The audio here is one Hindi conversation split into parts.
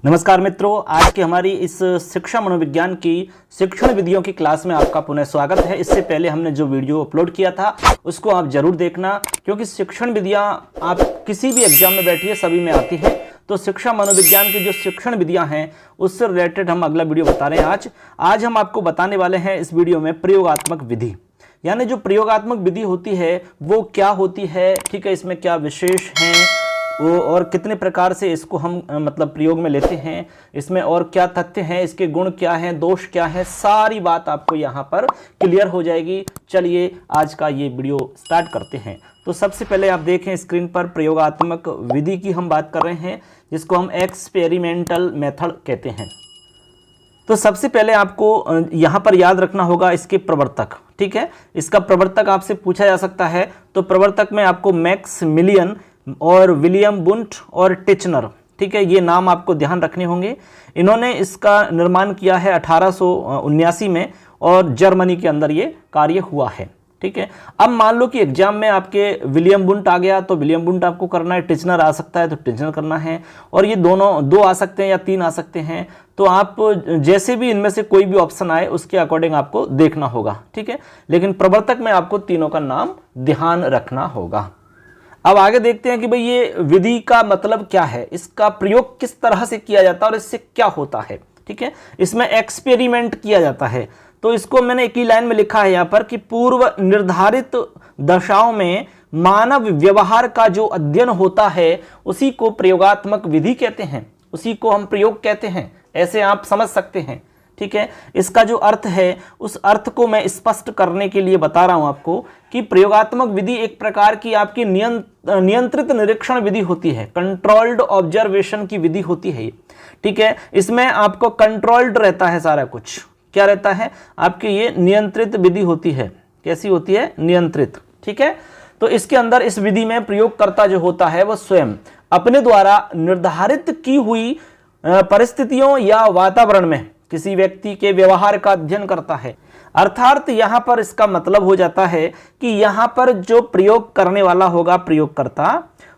नमस्कार मित्रों, आज की हमारी इस शिक्षा मनोविज्ञान की शिक्षण विधियों की क्लास में आपका पुनः स्वागत है। इससे पहले हमने जो वीडियो अपलोड किया था उसको आप जरूर देखना, क्योंकि शिक्षण विधियां आप किसी भी एग्जाम में बैठिए सभी में आती है। तो शिक्षा मनोविज्ञान की जो शिक्षण विधियां हैं उससे रिलेटेड हम अगला वीडियो बता रहे हैं। आज हम आपको बताने वाले हैं इस वीडियो में प्रयोगात्मक विधि, यानी जो प्रयोगात्मक विधि होती है वो क्या होती है, ठीक है, इसमें क्या विशेष हैं वो और कितने प्रकार से इसको हम मतलब प्रयोग में लेते हैं, इसमें और क्या तथ्य हैं, इसके गुण क्या हैं, दोष क्या है, सारी बात आपको यहाँ पर क्लियर हो जाएगी। चलिए आज का ये वीडियो स्टार्ट करते हैं। तो सबसे पहले आप देखें स्क्रीन पर प्रयोगात्मक विधि की हम बात कर रहे हैं, जिसको हम एक्सपेरिमेंटल मेथड कहते हैं। तो सबसे पहले आपको यहाँ पर याद रखना होगा इसके प्रवर्तक, ठीक है। इसका प्रवर्तक आपसे पूछा जा सकता है, तो प्रवर्तक में आपको मैक्समिलियन और विलियम वुंट और टिचनर, ठीक है, ये नाम आपको ध्यान रखने होंगे। इन्होंने इसका निर्माण किया है 1879 में और जर्मनी के अंदर ये कार्य हुआ है, ठीक है। अब मान लो कि एग्जाम में आपके विलियम वुंट आ गया तो विलियम वुंट आपको करना है, टिचनर आ सकता है तो टिचनर करना है, और ये दोनों दो आ सकते हैं या तीन आ सकते हैं। तो आप जैसे भी इनमें से कोई भी ऑप्शन आए उसके अकॉर्डिंग आपको देखना होगा, ठीक है। लेकिन प्रवर्तक में आपको तीनों का नाम ध्यान रखना होगा। अब आगे देखते हैं कि भाई ये विधि का मतलब क्या है, इसका प्रयोग किस तरह से किया जाता है और इससे क्या होता है, ठीक है। इसमें एक्सपेरिमेंट किया जाता है, तो इसको मैंने एक ही लाइन में लिखा है यहाँ पर कि पूर्व निर्धारित दशाओं में मानव व्यवहार का जो अध्ययन होता है उसी को प्रयोगात्मक विधि कहते हैं, उसी को हम प्रयोग कहते हैं, ऐसे आप समझ सकते हैं, ठीक है। इसका जो अर्थ है उस अर्थ को मैं स्पष्ट करने के लिए बता रहा हूं आपको कि प्रयोगात्मक विधि एक प्रकार की आपकी नियंत्रित निरीक्षण विधि होती है, कंट्रोल्ड ऑब्जर्वेशन की विधि होती है, ठीक है। इसमें आपको कंट्रोल्ड रहता है सारा कुछ, क्या रहता है आपकी, ये नियंत्रित विधि होती है। कैसी होती है? नियंत्रित, ठीक है। तो इसके अंदर इस विधि में प्रयोगकर्ता जो होता है वह स्वयं अपने द्वारा निर्धारित की हुई परिस्थितियों या वातावरण में किसी व्यक्ति के व्यवहार का अध्ययन करता है। अर्थात यहां पर इसका मतलब हो जाता है कि यहां पर जो प्रयोग करने वाला होगा प्रयोगकर्ता,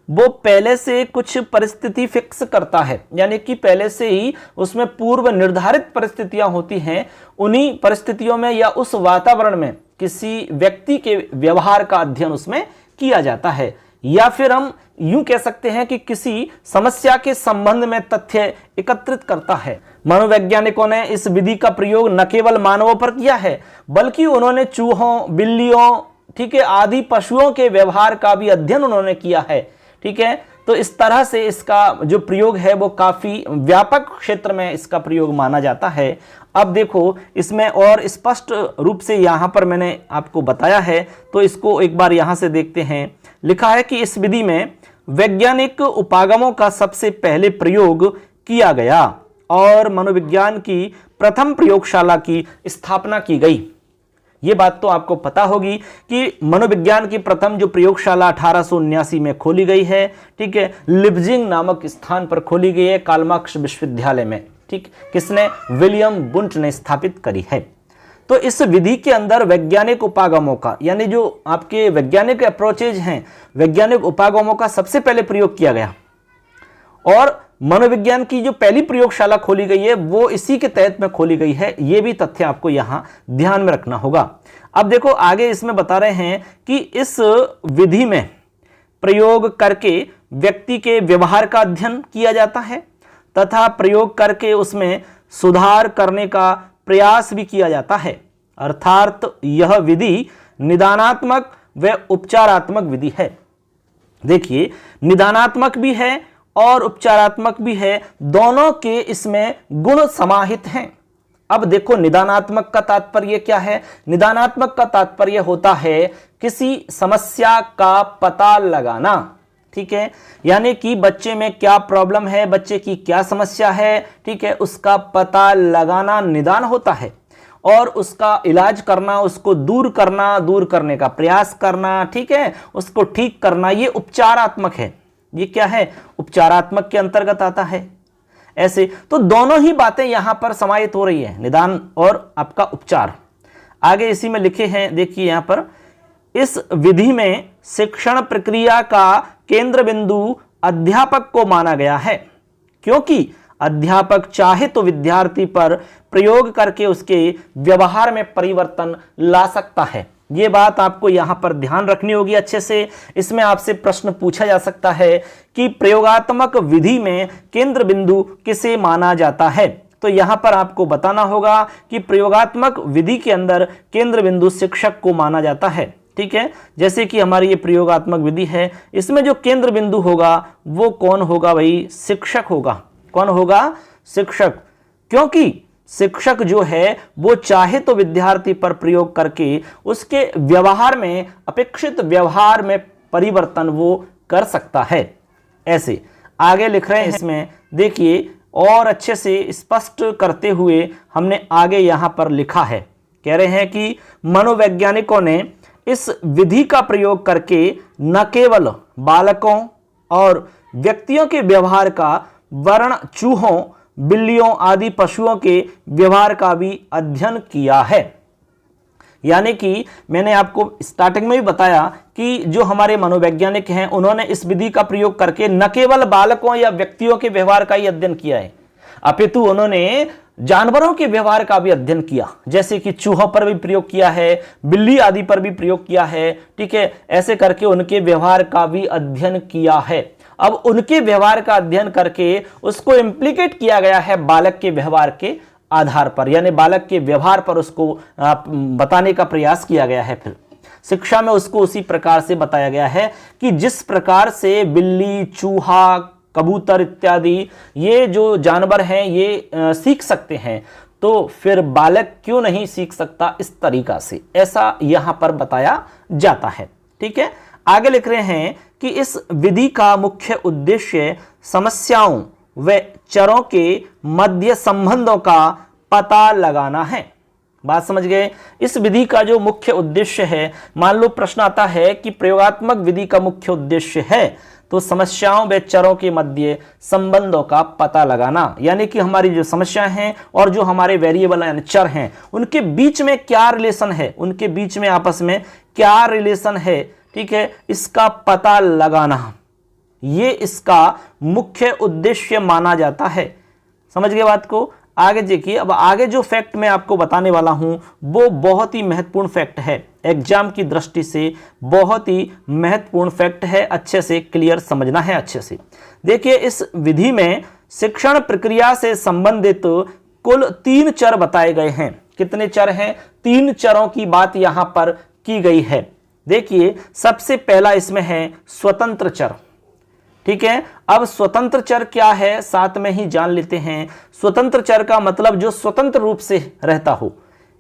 वो पहले से कुछ परिस्थिति फिक्स करता है, यानी कि पहले से ही उसमें पूर्व निर्धारित परिस्थितियां होती हैं। उन्हीं परिस्थितियों में या उस वातावरण में किसी व्यक्ति के व्यवहार का अध्ययन उसमें किया जाता है, या फिर हम यूं कह सकते हैं कि किसी समस्या के संबंध में तथ्य एकत्रित करता है। मनोवैज्ञानिकों ने इस विधि का प्रयोग न केवल मानवों पर किया है, बल्कि उन्होंने चूहों, बिल्लियों, ठीक है, आदि पशुओं के व्यवहार का भी अध्ययन उन्होंने किया है, ठीक है। तो इस तरह से इसका जो प्रयोग है वो काफी व्यापक क्षेत्र में इसका प्रयोग माना जाता है। अब देखो इसमें और स्पष्ट रूप से यहां पर मैंने आपको बताया है, तो इसको एक बार यहां से देखते हैं। लिखा है कि इस विधि में वैज्ञानिक उपागमों का सबसे पहले प्रयोग किया गया और मनोविज्ञान की प्रथम प्रयोगशाला की स्थापना की गई। ये बात तो आपको पता होगी कि मनोविज्ञान की प्रथम जो प्रयोगशाला 1879 में खोली गई है, ठीक है, लिप्जिंग नामक स्थान पर खोली गई है, कार्ल मार्क्स विश्वविद्यालय में, ठीक। किसने? विलियम वुंट ने स्थापित करी है। तो इस विधि के अंदर वैज्ञानिक उपागमों का, यानी जो आपके वैज्ञानिक अप्रोचेज हैं, वैज्ञानिक उपागमों का सबसे पहले प्रयोग किया गया, और मनोविज्ञान की जो पहली प्रयोगशाला खोली गई है वो इसी के तहत में खोली गई है। ये भी तथ्य आपको यहां ध्यान में रखना होगा। अब देखो आगे इसमें बता रहे हैं कि इस विधि में प्रयोग करके व्यक्ति के व्यवहार का अध्ययन किया जाता है तथा प्रयोग करके उसमें सुधार करने का प्रयास भी किया जाता है। अर्थात यह विधि निदानात्मक व उपचारात्मक विधि है। देखिए, निदानात्मक भी है और उपचारात्मक भी है, दोनों के इसमें गुण समाहित हैं। अब देखो निदानात्मक का तात्पर्य क्या है? निदानात्मक का तात्पर्य होता है किसी समस्या का पता लगाना, ठीक है, यानी कि बच्चे में क्या प्रॉब्लम है, बच्चे की क्या समस्या है, ठीक है, उसका पता लगाना निदान होता है, और उसका इलाज करना, उसको दूर करना, दूर करने का प्रयास करना, ठीक है, उसको ठीक करना, ये उपचारात्मक है। ये क्या है? उपचारात्मक के अंतर्गत आता है। ऐसे तो दोनों ही बातें यहां पर समाहित हो रही है, निदान और आपका उपचार। आगे इसी में लिखे हैं, देखिए यहां पर, इस विधि में शिक्षण प्रक्रिया का केंद्र बिंदु अध्यापक को माना गया है, क्योंकि अध्यापक चाहे तो विद्यार्थी पर प्रयोग करके उसके व्यवहार में परिवर्तन ला सकता है। ये बात आपको यहां पर ध्यान रखनी होगी अच्छे से। इसमें आपसे प्रश्न पूछा जा सकता है कि प्रयोगात्मक विधि में केंद्र बिंदु किसे माना जाता है। तो यहां पर आपको बताना होगा कि प्रयोगात्मक विधि के अंदर केंद्र बिंदु शिक्षक को माना जाता है। ठीक है, जैसे कि हमारी ये प्रयोगात्मक विधि है, इसमें जो केंद्र बिंदु होगा वो कौन होगा भाई? शिक्षक होगा। कौन होगा? शिक्षक। क्योंकि शिक्षक जो है वो चाहे तो विद्यार्थी पर प्रयोग करके उसके व्यवहार में, अपेक्षित व्यवहार में परिवर्तन वो कर सकता है। ऐसे आगे लिख रहे हैं इसमें, देखिए और अच्छे से स्पष्ट करते हुए हमने आगे यहां पर लिखा है। कह रहे हैं कि मनोवैज्ञानिकों ने इस विधि का प्रयोग करके न केवल बालकों और व्यक्तियों के व्यवहार का, वर्ण चूहों, बिल्लियों आदि पशुओं के व्यवहार का भी अध्ययन किया है। यानी कि मैंने आपको स्टार्टिंग में भी बताया कि जो हमारे मनोवैज्ञानिक हैं उन्होंने इस विधि का प्रयोग करके न केवल बालकों या व्यक्तियों के व्यवहार का ही अध्ययन किया है, अपितु उन्होंने जानवरों के व्यवहार का भी अध्ययन किया। जैसे कि चूहों पर भी प्रयोग किया है, बिल्ली आदि पर भी प्रयोग किया है। ठीक है, ऐसे करके उनके व्यवहार का भी अध्ययन किया है। अब उनके व्यवहार का अध्ययन करके उसको इम्प्लीकेट किया गया है बालक के व्यवहार के आधार पर, यानी बालक के व्यवहार पर उसको बताने का प्रयास किया गया है। फिर शिक्षा में उसको उसी प्रकार से बताया गया है कि जिस प्रकार से बिल्ली, चूहा, कबूतर इत्यादि ये जो जानवर हैं ये सीख सकते हैं, तो फिर बालक क्यों नहीं सीख सकता इस तरीका से, ऐसा यहां पर बताया जाता है। ठीक है, आगे लिख रहे हैं कि इस विधि का मुख्य उद्देश्य समस्याओं व चरों के मध्य संबंधों का पता लगाना है। बात समझ गए? इस विधि का जो मुख्य उद्देश्य है, मान लो प्रश्न आता है कि प्रयोगात्मक विधि का मुख्य उद्देश्य है तो समस्याओं व चरों के मध्य संबंधों का पता लगाना, यानी कि हमारी जो समस्याएं हैं और जो हमारे वेरिएबल यानी चर हैं उनके बीच में क्या रिलेशन है, उनके बीच में आपस में क्या रिलेशन है। ठीक है, इसका पता लगाना ये इसका मुख्य उद्देश्य माना जाता है। समझ गए बात को? आगे देखिए, अब आगे जो फैक्ट मैं आपको बताने वाला हूं वो बहुत ही महत्वपूर्ण फैक्ट है, एग्जाम की दृष्टि से बहुत ही महत्वपूर्ण फैक्ट है। अच्छे से क्लियर समझना है अच्छे से। देखिए, इस विधि में शिक्षण प्रक्रिया से संबंधित कुल 3 चर बताए गए हैं। कितने चर हैं? 3 चरों की बात यहां पर की गई है। देखिए, सबसे पहला इसमें है स्वतंत्र चर। ठीक है, अब स्वतंत्र चर क्या है साथ में ही जान लेते हैं। स्वतंत्र चर का मतलब जो स्वतंत्र रूप से रहता हो,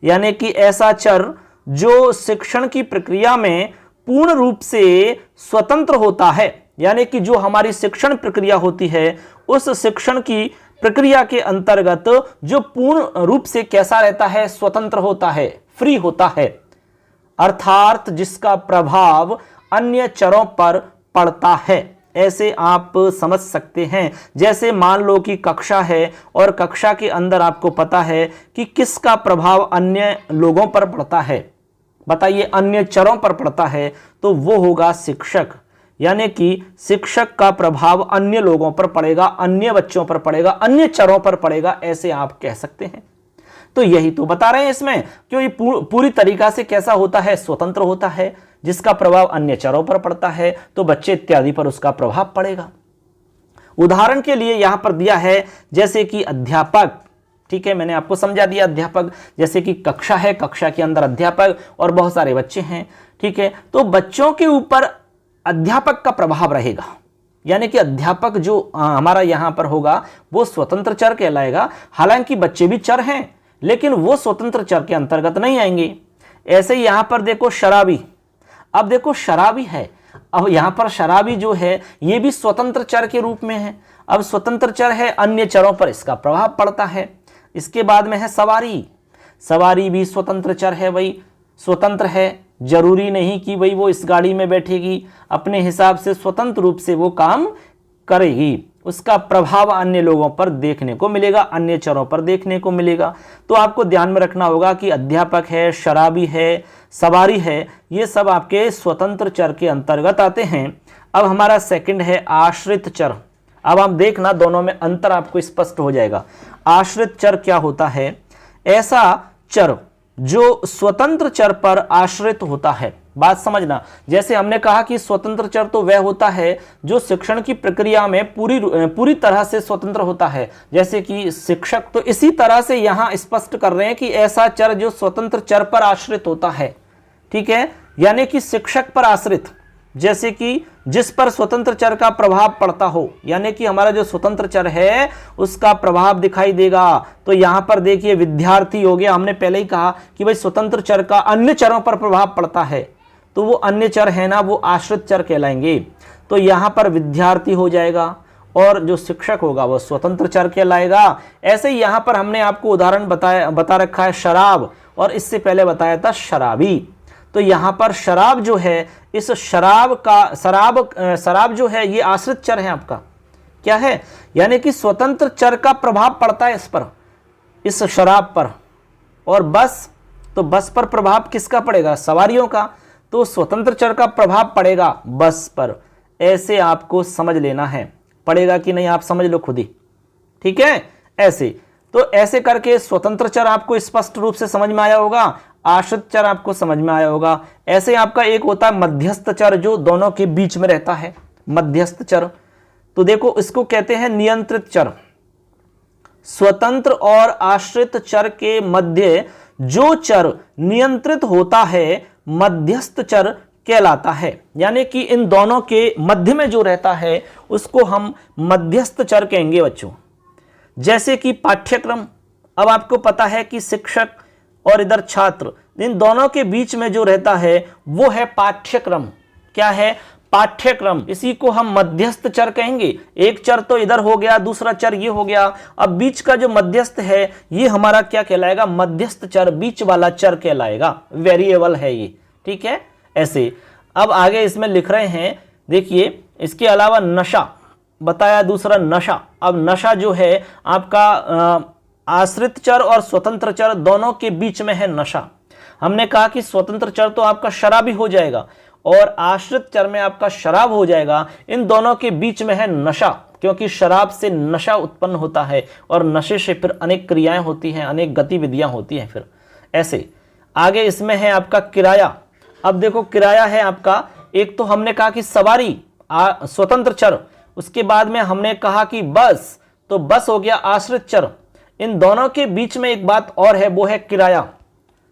यानी कि ऐसा चर जो शिक्षण की प्रक्रिया में पूर्ण रूप से स्वतंत्र होता है, यानी कि जो हमारी शिक्षण प्रक्रिया होती है उस शिक्षण की प्रक्रिया के अंतर्गत जो पूर्ण रूप से कैसा रहता है? स्वतंत्र होता है, फ्री होता है, अर्थात जिसका प्रभाव अन्य चरों पर पड़ता है। ऐसे आप समझ सकते हैं। जैसे मान लो कि कक्षा है और कक्षा के अंदर आपको पता है कि किसका प्रभाव अन्य लोगों पर पड़ता है, बताइए, अन्य चरों पर पड़ता है, तो वो होगा शिक्षक। यानी कि शिक्षक का प्रभाव अन्य लोगों पर पड़ेगा, अन्य बच्चों पर पड़ेगा, अन्य चरों पर पड़ेगा, ऐसे आप कह सकते हैं। तो यही तो बता रहे हैं इसमें, क्यों ये पूरी तरीका से कैसा होता है? स्वतंत्र होता है, जिसका प्रभाव अन्य चरों पर पड़ता है तो बच्चे इत्यादि पर उसका प्रभाव पड़ेगा। उदाहरण के लिए यहां पर दिया है जैसे कि अध्यापक। ठीक है, मैंने आपको समझा दिया अध्यापक, जैसे कि कक्षा है, कक्षा के अंदर अध्यापक और बहुत सारे बच्चे हैं। ठीक है, तो बच्चों के ऊपर अध्यापक का प्रभाव रहेगा, यानी कि अध्यापक जो हमारा यहां पर होगा वो स्वतंत्र चर कहलाएगा। हालांकि बच्चे भी चर हैं लेकिन वो स्वतंत्र चर के अंतर्गत नहीं आएंगे। ऐसे ही यहां पर देखो शराबी, अब देखो शराबी है, अब यहां पर शराबी जो है ये भी स्वतंत्र चर के रूप में है। अब स्वतंत्र चर है, अन्य चरों पर इसका प्रभाव पड़ता है। इसके बाद में है सवारी, सवारी भी स्वतंत्र चर है, वही स्वतंत्र है, जरूरी नहीं कि भाई वो इस गाड़ी में बैठेगी, अपने हिसाब से स्वतंत्र रूप से वो काम करेगी, उसका प्रभाव अन्य लोगों पर देखने को मिलेगा, अन्य चरों पर देखने को मिलेगा। तो आपको ध्यान में रखना होगा कि अध्यापक है, शराबी है, सवारी है, ये सब आपके स्वतंत्र चर के अंतर्गत आते हैं। अब हमारा सेकंड है आश्रित चर। अब आप देखना दोनों में अंतर आपको स्पष्ट हो जाएगा। आश्रित चर क्या होता है? ऐसा चर जो स्वतंत्र चर पर आश्रित होता है। बात समझना, जैसे हमने कहा कि स्वतंत्र चर तो वह होता है जो शिक्षण की प्रक्रिया में पूरी तरह से स्वतंत्र होता है, जैसे कि शिक्षक। तो इसी तरह से यहां स्पष्ट कर रहे हैं कि ऐसा चर जो स्वतंत्र चर पर आश्रित होता है, ठीक है, यानी कि शिक्षक पर आश्रित, जैसे कि जिस पर स्वतंत्र चर का प्रभाव पड़ता हो, यानी कि हमारा जो स्वतंत्र चर है उसका प्रभाव दिखाई देगा। तो यहां पर देखिए विद्यार्थी हो गया, हमने पहले ही कहा कि भाई स्वतंत्र चर का अन्य चरों पर प्रभाव पड़ता है, तो वो अन्य चर है ना, वो आश्रित चर कहलाएंगे। तो यहां पर विद्यार्थी हो जाएगा और जो शिक्षक होगा वो स्वतंत्र चर कहलाएगा। ऐसे ही यहां पर हमने आपको उदाहरण बता रखा है शराब, और इससे पहले बताया था शराबी। तो यहां पर शराब जो है, इस शराब जो है ये आश्रित चर है आपका, क्या है, यानी कि स्वतंत्र चर का प्रभाव पड़ता है इस पर, इस शराब पर। और बस, तो बस पर प्रभाव किसका पड़ेगा? सवारियों का। तो स्वतंत्र चर का प्रभाव पड़ेगा बस पर। ऐसे आपको समझ लेना है, पड़ेगा कि नहीं आप समझ लो खुद ही, ठीक है। ऐसे तो ऐसे करके स्वतंत्र चर आपको स्पष्ट रूप से समझ में आया होगा, आश्रित चर आपको समझ में आया होगा। ऐसे आपका एक होता है मध्यस्थ चर जो दोनों के बीच में रहता है, मध्यस्थ चर। तो देखो इसको कहते हैं नियंत्रित चर। स्वतंत्र और आश्रित चर के मध्य जो चर नियंत्रित होता है मध्यस्थ चर कहलाता है, यानी कि इन दोनों के मध्य में जो रहता है उसको हम मध्यस्थ चर कहेंगे बच्चों। जैसे कि पाठ्यक्रम, अब आपको पता है कि शिक्षक और इधर छात्र, इन दोनों के बीच में जो रहता है वो है पाठ्यक्रम। क्या है? पाठ्यक्रम। इसी को हम मध्यस्थ चर कहेंगे। एक चर तो इधर हो गया, दूसरा चर ये हो गया, अब बीच का जो मध्यस्थ है ये हमारा क्या कहलाएगा? मध्यस्थ चर, बीच वाला चर कहलाएगा, वेरिएबल है ये, ठीक है। ऐसे अब आगे इसमें लिख रहे हैं, देखिए इसके अलावा नशा बताया, दूसरा नशा। अब नशा जो है आपका आश्रित चर और स्वतंत्र चर दोनों के बीच में है नशा। हमने कहा कि स्वतंत्र चर तो आपका शराबी हो जाएगा और आश्रित चर में आपका शराब हो जाएगा। इन दोनों के बीच में है नशा, क्योंकि शराब से नशा उत्पन्न होता है और नशे से फिर अनेक क्रियाएं होती हैं, अनेक गतिविधियां होती हैं। फिर ऐसे आगे इसमें है आपका किराया। अब देखो किराया है आपका, एक तो हमने कहा कि सवारी स्वतंत्र चर, उसके बाद में हमने कहा कि बस, तो बस हो गया आश्रित चर। इन दोनों के बीच में एक बात और है, वो है किराया।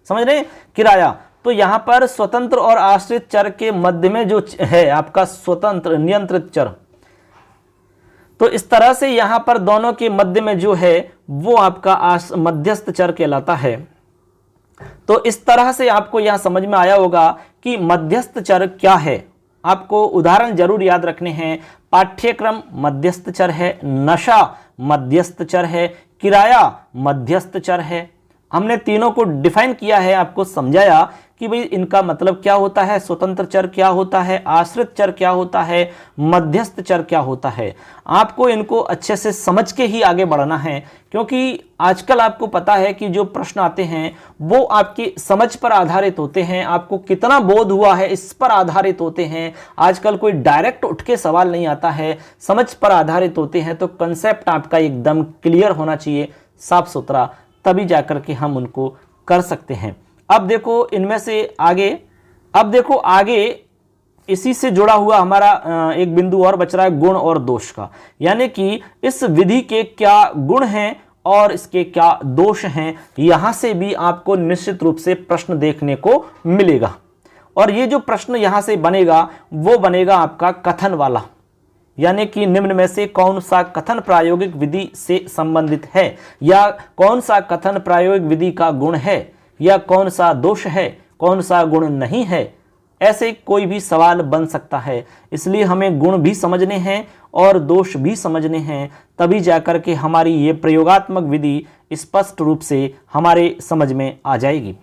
समझ रहे हैं? किराया। तो यहां पर स्वतंत्र और आश्रित चर के मध्य में जो है आपका स्वतंत्र नियंत्रित चर, तो इस तरह से यहां पर दोनों के मध्य में जो है वो आपका मध्यस्थ चर कहलाता है। तो इस तरह से आपको यहां समझ में आया होगा कि मध्यस्थ चर क्या है। आपको उदाहरण जरूर याद रखने हैं। पाठ्यक्रम मध्यस्थ चर है, नशा मध्यस्थ चर है, किराया मध्यस्थ चर है। हमने तीनों को डिफाइन किया है, आपको समझाया कि भाई इनका मतलब क्या होता है, स्वतंत्र चर क्या होता है, आश्रित चर क्या होता है, मध्यस्थ चर क्या होता है। आपको इनको अच्छे से समझ के ही आगे बढ़ना है, क्योंकि आजकल आपको पता है कि जो प्रश्न आते हैं वो आपकी समझ पर आधारित होते हैं, आपको कितना बोध हुआ है इस पर आधारित होते हैं। आजकल कोई डायरेक्ट उठ के सवाल नहीं आता है, समझ पर आधारित होते हैं। तो कंसेप्ट आपका एकदम क्लियर होना चाहिए, साफ सुथरा, तभी जाकर के हम उनको कर सकते हैं। अब देखो इनमें से आगे, अब देखो आगे इसी से जुड़ा हुआ हमारा एक बिंदु और बच रहा है, गुण और दोष का। यानी कि इस विधि के क्या गुण हैं और इसके क्या दोष हैं, यहां से भी आपको निश्चित रूप से प्रश्न देखने को मिलेगा। और ये जो प्रश्न यहां से बनेगा वो बनेगा आपका कथन वाला, यानी कि निम्न में से कौन सा कथन प्रायोगिक विधि से संबंधित है, या कौन सा कथन प्रायोगिक विधि का गुण है, या कौन सा दोष है, कौन सा गुण नहीं है। ऐसे कोई भी सवाल बन सकता है। इसलिए हमें गुण भी समझने हैं और दोष भी समझने हैं, तभी जाकर के हमारी ये प्रयोगात्मक विधि स्पष्ट रूप से हमारे समझ में आ जाएगी।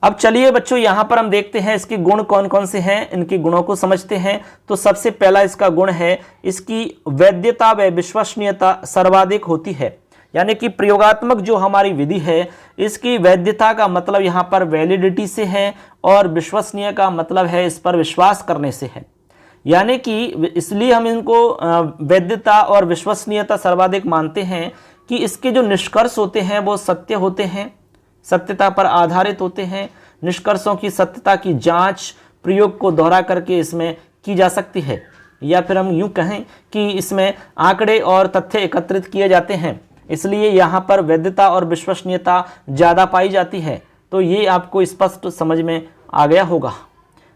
अब चलिए बच्चों यहां पर हम देखते हैं इसके गुण कौन कौन से हैं, इनके गुणों को समझते हैं। तो सबसे पहला इसका गुण है, इसकी वैधता व विश्वसनीयता सर्वाधिक होती है। यानी कि प्रयोगात्मक जो हमारी विधि है इसकी वैधता का मतलब यहां पर वैलिडिटी से है और विश्वसनीय का मतलब है इस पर विश्वास करने से है। यानी कि इसलिए हम इनको वैधता और विश्वसनीयता सर्वाधिक मानते हैं कि इसके जो निष्कर्ष होते हैं वो सत्य होते हैं, सत्यता पर आधारित होते हैं। निष्कर्षों की सत्यता की जांच प्रयोग को दोहरा करके इसमें की जा सकती है, या फिर हम यूं कहें कि इसमें आंकड़े और तथ्य एकत्रित किए जाते हैं, इसलिए यहाँ पर वैधता और विश्वसनीयता ज़्यादा पाई जाती है। तो ये आपको स्पष्ट समझ में आ गया होगा।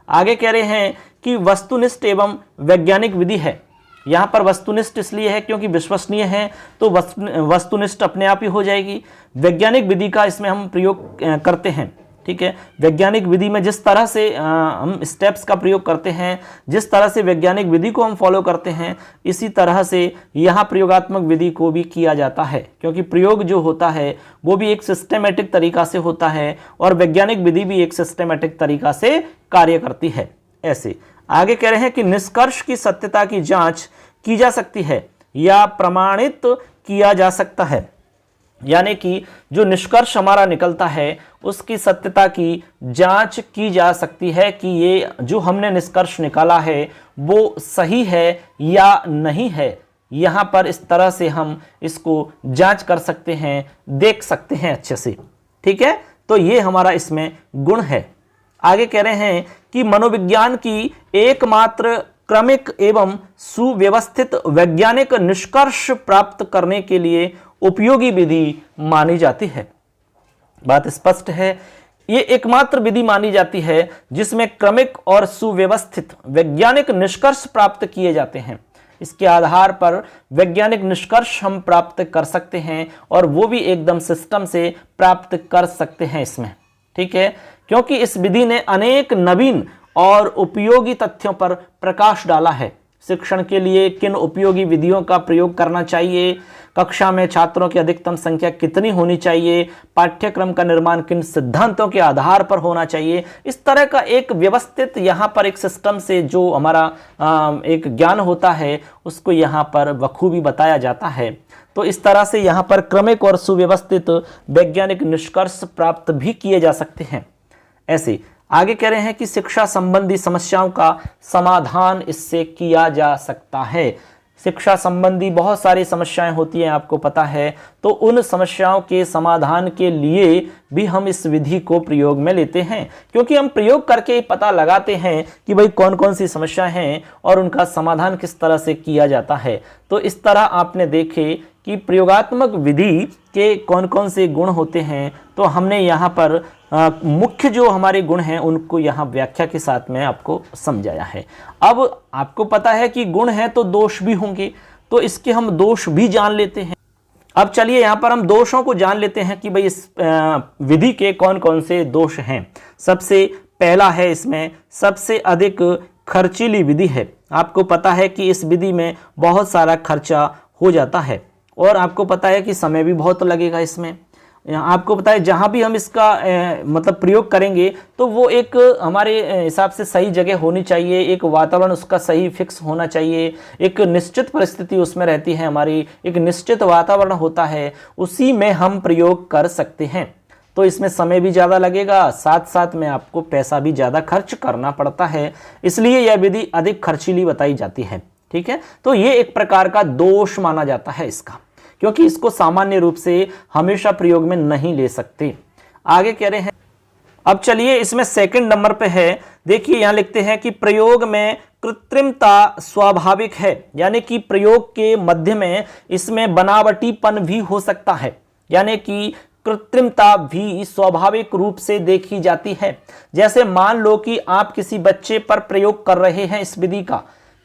आगे कह रहे हैं कि वस्तुनिष्ठ एवं वैज्ञानिक विधि है। यहाँ पर वस्तुनिष्ठ इसलिए है क्योंकि विश्वसनीय है, तो वस्तुनिष्ठ अपने आप ही हो जाएगी। वैज्ञानिक विधि का इसमें हम प्रयोग करते हैं, ठीक है। वैज्ञानिक विधि में जिस तरह से हम स्टेप्स का प्रयोग करते हैं, जिस तरह से वैज्ञानिक विधि को हम फॉलो करते हैं, इसी तरह से यहाँ प्रयोगात्मक विधि को भी किया जाता है, क्योंकि प्रयोग जो होता है वो भी एक सिस्टेमेटिक तरीका से होता है और वैज्ञानिक विधि भी एक सिस्टेमेटिक तरीका से कार्य करती है। ऐसे आगे कह रहे हैं कि निष्कर्ष की सत्यता की जांच की जा सकती है या प्रमाणित किया जा सकता है, यानी कि जो निष्कर्ष हमारा निकलता है उसकी सत्यता की जांच की जा सकती है कि ये जो हमने निष्कर्ष निकाला है वो सही है या नहीं है। यहाँ पर इस तरह से हम इसको जांच कर सकते हैं, देख सकते हैं अच्छे से, ठीक है। तो ये हमारा इसमें गुण है। आगे कह रहे हैं कि मनोविज्ञान की एकमात्र क्रमिक एवं सुव्यवस्थित वैज्ञानिक निष्कर्ष प्राप्त करने के लिए उपयोगी विधि मानी जाती है। बात स्पष्ट है, ये एकमात्र विधि मानी जाती है जिसमें क्रमिक और सुव्यवस्थित वैज्ञानिक निष्कर्ष प्राप्त किए जाते हैं। इसके आधार पर वैज्ञानिक निष्कर्ष हम प्राप्त कर सकते हैं और वो भी एकदम सिस्टम से प्राप्त कर सकते हैं इसमें, ठीक है। क्योंकि इस विधि ने अनेक नवीन और उपयोगी तथ्यों पर प्रकाश डाला है। शिक्षण के लिए किन उपयोगी विधियों का प्रयोग करना चाहिए, कक्षा में छात्रों की अधिकतम संख्या कितनी होनी चाहिए, पाठ्यक्रम का निर्माण किन सिद्धांतों के आधार पर होना चाहिए, इस तरह का एक व्यवस्थित यहाँ पर एक सिस्टम से जो हमारा एक ज्ञान होता है उसको यहाँ पर बखूबी बताया जाता है। तो इस तरह से यहाँ पर क्रमिक और सुव्यवस्थित वैज्ञानिक निष्कर्ष प्राप्त भी किए जा सकते हैं। ऐसे आगे कह रहे हैं कि शिक्षा संबंधी समस्याओं का समाधान इससे किया जा सकता है। शिक्षा संबंधी बहुत सारी समस्याएं होती हैं, आपको पता है, तो उन समस्याओं के समाधान के लिए भी हम इस विधि को प्रयोग में लेते हैं, क्योंकि हम प्रयोग करके पता लगाते हैं कि भाई कौन कौन सी समस्याएं हैं और उनका समाधान किस तरह से किया जाता है। तो इस तरह आपने देखे कि प्रयोगात्मक विधि के कौन कौन से गुण होते हैं। तो हमने यहाँ पर मुख्य जो हमारे गुण हैं उनको यहाँ व्याख्या के साथ में आपको समझाया है। अब आपको पता है कि गुण हैं तो दोष भी होंगे, तो इसके हम दोष भी जान लेते हैं। अब चलिए यहाँ पर हम दोषों को जान लेते हैं कि भाई इस विधि के कौन कौन से दोष हैं। सबसे पहला है इसमें सबसे अधिक खर्चीली विधि है। आपको पता है कि इस विधि में बहुत सारा खर्चा हो जाता है और आपको पता है कि समय भी बहुत लगेगा इसमें। आपको पता है जहाँ भी हम इसका मतलब प्रयोग करेंगे तो वो एक हमारे हिसाब से सही जगह होनी चाहिए, एक वातावरण उसका सही फिक्स होना चाहिए, एक निश्चित परिस्थिति उसमें रहती है, हमारी एक निश्चित वातावरण होता है, उसी में हम प्रयोग कर सकते हैं। तो इसमें समय भी ज़्यादा लगेगा, साथ साथ में आपको पैसा भी ज़्यादा खर्च करना पड़ता है, इसलिए यह विधि अधिक खर्चीली बताई जाती है, ठीक है। तो ये एक प्रकार का दोष माना जाता है इसका, क्योंकि इसको सामान्य रूप से हमेशा प्रयोग में नहीं ले सकते। आगे कह रहे हैं, अब चलिए इसमें सेकंड नंबर पे है, देखिए यहाँ लिखते हैं कि प्रयोग में कृत्रिमता स्वाभाविक है, यानी कि प्रयोग के मध्य में इसमें बनावटीपन भी हो सकता है, यानी कि कृत्रिमता भी स्वाभाविक रूप से देखी जाती है। जैसे मान लो कि आप किसी बच्चे पर प्रयोग कर रहे हैं इस विधि का,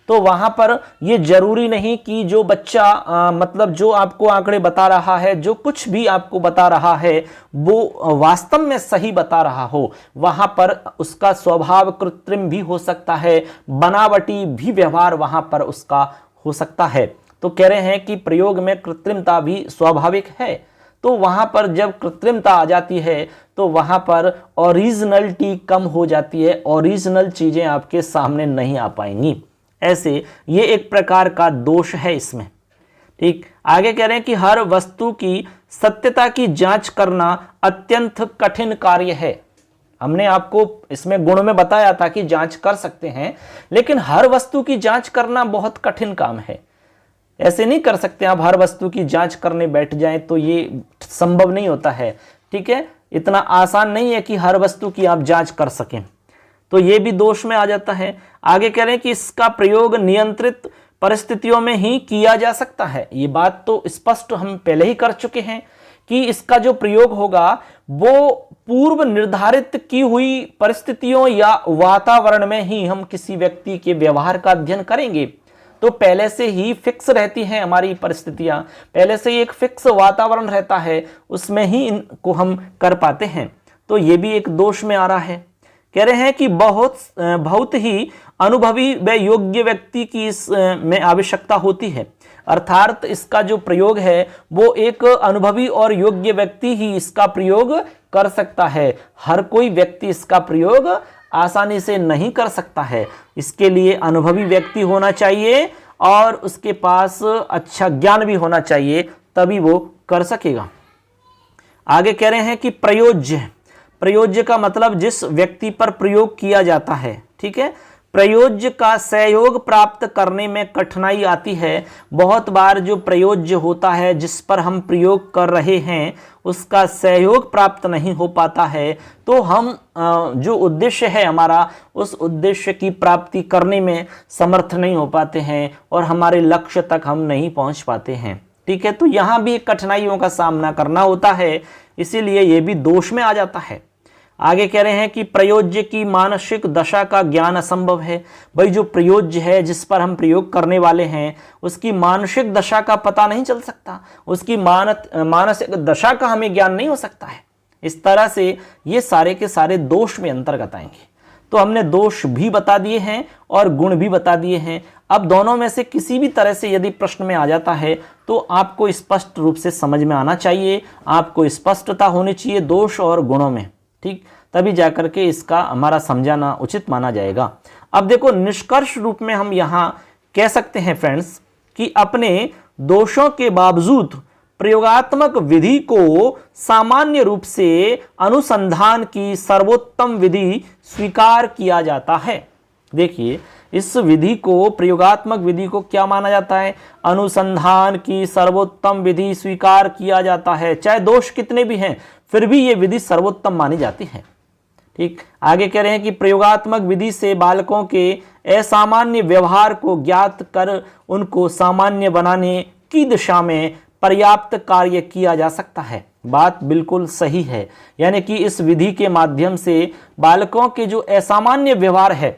तो वहां पर ये जरूरी नहीं कि जो बच्चा मतलब जो आपको आंकड़े बता रहा है, जो कुछ भी आपको बता रहा है वो वास्तव में सही बता रहा हो। वहां पर उसका स्वभाव कृत्रिम भी हो सकता है, बनावटी भी व्यवहार वहां पर उसका हो सकता है। तो कह रहे हैं कि प्रयोग में कृत्रिमता भी स्वाभाविक है। तो वहां पर जब कृत्रिमता आ जाती है तो वहां पर ओरिजिनलिटी कम हो जाती है, ओरिजिनल चीजें आपके सामने नहीं आ पाएंगी। ऐसे ये एक प्रकार का दोष है इसमें, ठीक। आगे कह रहे हैं कि हर वस्तु की सत्यता की जांच करना अत्यंत कठिन कार्य है। हमने आपको इसमें गुण में बताया था कि जांच कर सकते हैं, लेकिन हर वस्तु की जांच करना बहुत कठिन काम है। ऐसे नहीं कर सकते आप हर वस्तु की जांच करने बैठ जाएं, तो ये संभव नहीं होता है। ठीक है, इतना आसान नहीं है कि हर वस्तु की आप जांच कर सकें, तो ये भी दोष में आ जाता है। आगे कह रहे हैं कि इसका प्रयोग नियंत्रित परिस्थितियों में ही किया जा सकता है। ये बात तो स्पष्ट हम पहले ही कर चुके हैं कि इसका जो प्रयोग होगा वो पूर्व निर्धारित की हुई परिस्थितियों या वातावरण में ही हम किसी व्यक्ति के व्यवहार का अध्ययन करेंगे। तो पहले से ही फिक्स रहती हैं हमारी परिस्थितियां, पहले से ही एक फिक्स वातावरण रहता है, उसमें ही इनको हम कर पाते हैं। तो ये भी एक दोष में आ रहा है। कह रहे हैं कि बहुत ही अनुभवी व योग्य व्यक्ति की इस में आवश्यकता होती है, अर्थात इसका जो प्रयोग है वो एक अनुभवी और योग्य व्यक्ति ही इसका प्रयोग कर सकता है। हर कोई व्यक्ति इसका प्रयोग आसानी से नहीं कर सकता है। इसके लिए अनुभवी व्यक्ति होना चाहिए और उसके पास अच्छा ज्ञान भी होना चाहिए, तभी वो कर सकेगा। आगे कह रहे हैं कि प्रयोज्य का मतलब जिस व्यक्ति पर प्रयोग किया जाता है। ठीक है, प्रयोज्य का सहयोग प्राप्त करने में कठिनाई आती है। बहुत बार जो प्रयोज्य होता है, जिस पर हम प्रयोग कर रहे हैं, उसका सहयोग प्राप्त नहीं हो पाता है, तो हम जो उद्देश्य है हमारा, उस उद्देश्य की प्राप्ति करने में समर्थ नहीं हो पाते हैं और हमारे लक्ष्य तक हम नहीं पहुंच पाते हैं। ठीक है, तो यहाँ भी कठिनाइयों का सामना करना होता है, इसीलिए ये भी दोष में आ जाता है। आगे कह रहे हैं कि प्रयोज्य की मानसिक दशा का ज्ञान असंभव है। भाई जो प्रयोज्य है, जिस पर हम प्रयोग करने वाले हैं, उसकी मानसिक दशा का पता नहीं चल सकता, उसकी मानसिक दशा का हमें ज्ञान नहीं हो सकता है। इस तरह से ये सारे के सारे दोष में अंतर्गत आएंगे। तो हमने दोष भी बता दिए हैं और गुण भी बता दिए हैं। अब दोनों में से किसी भी तरह से यदि प्रश्न में आ जाता है तो आपको स्पष्ट रूप से समझ में आना चाहिए, आपको स्पष्टता होनी चाहिए दोष और गुणों में। ठीक, तभी जाकर के इसका हमारा समझाना उचित माना जाएगा। अब देखो, निष्कर्ष रूप में हम यहाँ कह सकते हैं फ्रेंड्स कि अपने दोषों के बावजूद प्रयोगात्मक विधि को सामान्य रूप से अनुसंधान की सर्वोत्तम विधि स्वीकार किया जाता है। देखिए, इस विधि को, प्रयोगात्मक विधि को क्या माना जाता है? अनुसंधान की सर्वोत्तम विधि स्वीकार किया जाता है। चाहे दोष कितने भी हैं, फिर भी ये विधि सर्वोत्तम मानी जाती है। ठीक, आगे कह रहे हैं कि प्रयोगात्मक विधि से बालकों के असामान्य व्यवहार को ज्ञात कर उनको सामान्य बनाने की दिशा में पर्याप्त कार्य किया जा सकता है। बात बिल्कुल सही है, यानी कि इस विधि के माध्यम से बालकों के जो असामान्य व्यवहार है,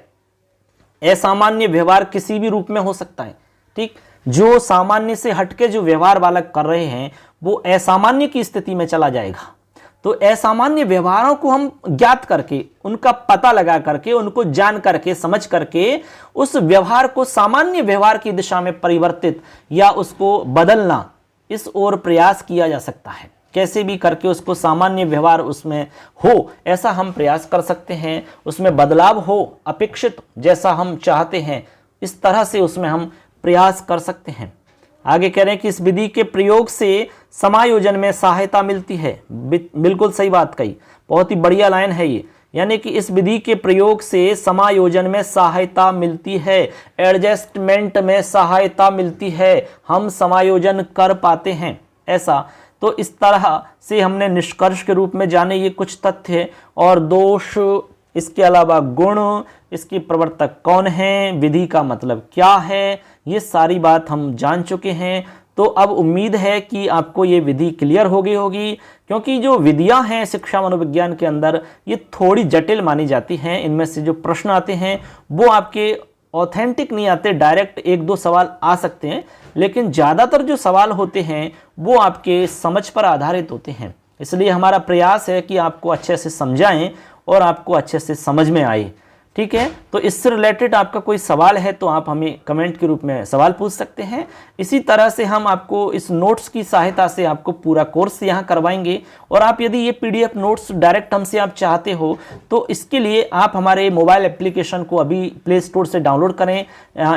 असामान्य व्यवहार किसी भी रूप में हो सकता है। ठीक, जो सामान्य से हटके जो व्यवहार बालक कर रहे हैं वो असामान्य की स्थिति में चला जाएगा। तो असामान्य व्यवहारों को हम ज्ञात करके, उनका पता लगा करके, उनको जान करके, समझ करके उस व्यवहार को सामान्य व्यवहार की दिशा में परिवर्तित या उसको बदलना, इस ओर प्रयास किया जा सकता है। कैसे भी करके उसको सामान्य व्यवहार उसमें हो, ऐसा हम प्रयास कर सकते हैं। उसमें बदलाव हो, अपेक्षित जैसा हम चाहते हैं, इस तरह से उसमें हम प्रयास कर सकते हैं। आगे कह रहे हैं कि इस विधि के प्रयोग से समायोजन में सहायता मिलती है। बिल्कुल सही बात कही, बहुत ही बढ़िया लाइन है ये। यानी कि इस विधि के प्रयोग से समायोजन में सहायता मिलती है, एडजस्टमेंट में सहायता मिलती है, हम समायोजन कर पाते हैं ऐसा। तो इस तरह से हमने निष्कर्ष के रूप में जाने ये कुछ तथ्य और दोष, इसके अलावा गुण, इसकी प्रवर्तक कौन है, विधि का मतलब क्या है, ये सारी बात हम जान चुके हैं। तो अब उम्मीद है कि आपको ये विधि क्लियर हो गई होगी, क्योंकि जो विधियां हैं शिक्षा मनोविज्ञान के अंदर ये थोड़ी जटिल मानी जाती हैं। इनमें से जो प्रश्न आते हैं वो आपके ऑथेंटिक नहीं आते, डायरेक्ट एक दो सवाल आ सकते हैं, लेकिन ज़्यादातर जो सवाल होते हैं वो आपके समझ पर आधारित होते हैं। इसलिए हमारा प्रयास है कि आपको अच्छे से समझाएं और आपको अच्छे से समझ में आए। ठीक है, तो इससे रिलेटेड आपका कोई सवाल है तो आप हमें कमेंट के रूप में सवाल पूछ सकते हैं। इसी तरह से हम आपको इस नोट्स की सहायता से आपको पूरा कोर्स यहाँ करवाएंगे। और आप यदि ये पीडीएफ नोट्स डायरेक्ट हमसे आप चाहते हो तो इसके लिए आप हमारे मोबाइल एप्लीकेशन को अभी प्ले स्टोर से डाउनलोड करें।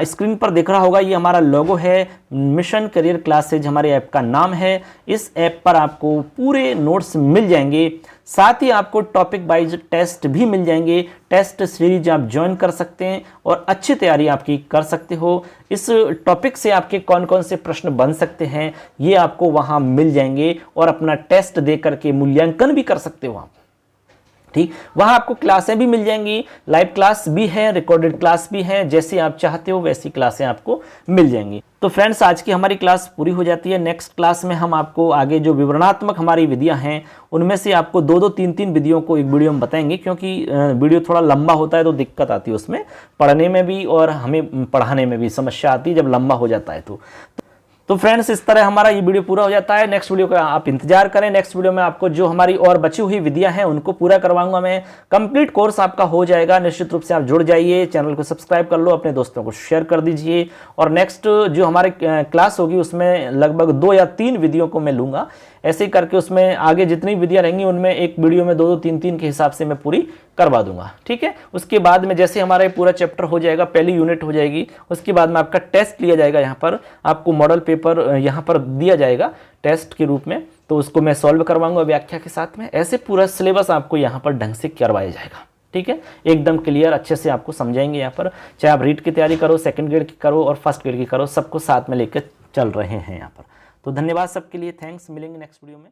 स्क्रीन पर दिख रहा होगा, ये हमारा लोगो है, मिशन करियर क्लासेज हमारे ऐप का नाम है। इस ऐप पर आपको पूरे नोट्स मिल जाएंगे, साथ ही आपको टॉपिक वाइज टेस्ट भी मिल जाएंगे। टेस्ट सीरीज आप ज्वाइन कर सकते हैं और अच्छी तैयारी आपकी कर सकते हो। इस टॉपिक से आपके कौन कौन से प्रश्न बन सकते हैं ये आपको वहां मिल जाएंगे और अपना टेस्ट दे करके मूल्यांकन भी कर सकते हो आप। ठीक, वहां आपको क्लासें भी मिल जाएंगी, लाइव क्लास भी है, रिकॉर्डेड क्लास भी है, जैसी आप चाहते हो वैसी क्लासें आपको मिल जाएंगी। तो फ्रेंड्स, आज की हमारी क्लास पूरी हो जाती है। नेक्स्ट क्लास में हम आपको आगे जो विवरणात्मक हमारी विधियां हैं उनमें से आपको 2-2, 3-3 विधियों को एक वीडियो में बताएंगे, क्योंकि वीडियो थोड़ा लंबा होता है तो दिक्कत आती है उसमें पढ़ने में भी और हमें पढ़ाने में भी समस्या आती है जब लंबा हो जाता है। तो फ्रेंड्स, इस तरह हमारा ये वीडियो पूरा हो जाता है। नेक्स्ट वीडियो का आप इंतजार करें। नेक्स्ट वीडियो में आपको जो हमारी और बची हुई विधियां हैं उनको पूरा करवाऊंगा मैं। कंप्लीट कोर्स आपका हो जाएगा। निश्चित रूप से आप जुड़ जाइए, चैनल को सब्सक्राइब कर लो, अपने दोस्तों को शेयर कर दीजिए। और नेक्स्ट जो हमारी क्लास होगी उसमें लगभग 2 या 3 विधियों को मैं लूंगा। ऐसे ही करके उसमें आगे जितनी विधियां रहेंगी उनमें एक वीडियो में 2-2, 3-3 के हिसाब से मैं पूरी करवा दूंगा। ठीक है, उसके बाद में जैसे हमारा पूरा चैप्टर हो जाएगा, पहली यूनिट हो जाएगी, उसके बाद में आपका टेस्ट लिया जाएगा। यहाँ पर आपको मॉडल पेपर यहाँ पर दिया जाएगा टेस्ट के रूप में, तो उसको मैं सॉल्व करवाऊंगा व्याख्या के साथ में। ऐसे पूरा सिलेबस आपको यहाँ पर ढंग से करवाया जाएगा। ठीक है, एकदम क्लियर अच्छे से आपको समझाएंगे यहाँ पर। चाहे आप रीड की तैयारी करो, सेकंड ग्रेड की करो और फर्स्ट ग्रेड की करो, सबको साथ में लेकर चल रहे हैं यहाँ पर। तो धन्यवाद सबके लिए, थैंक्स। मिलेंगे नेक्स्ट वीडियो में।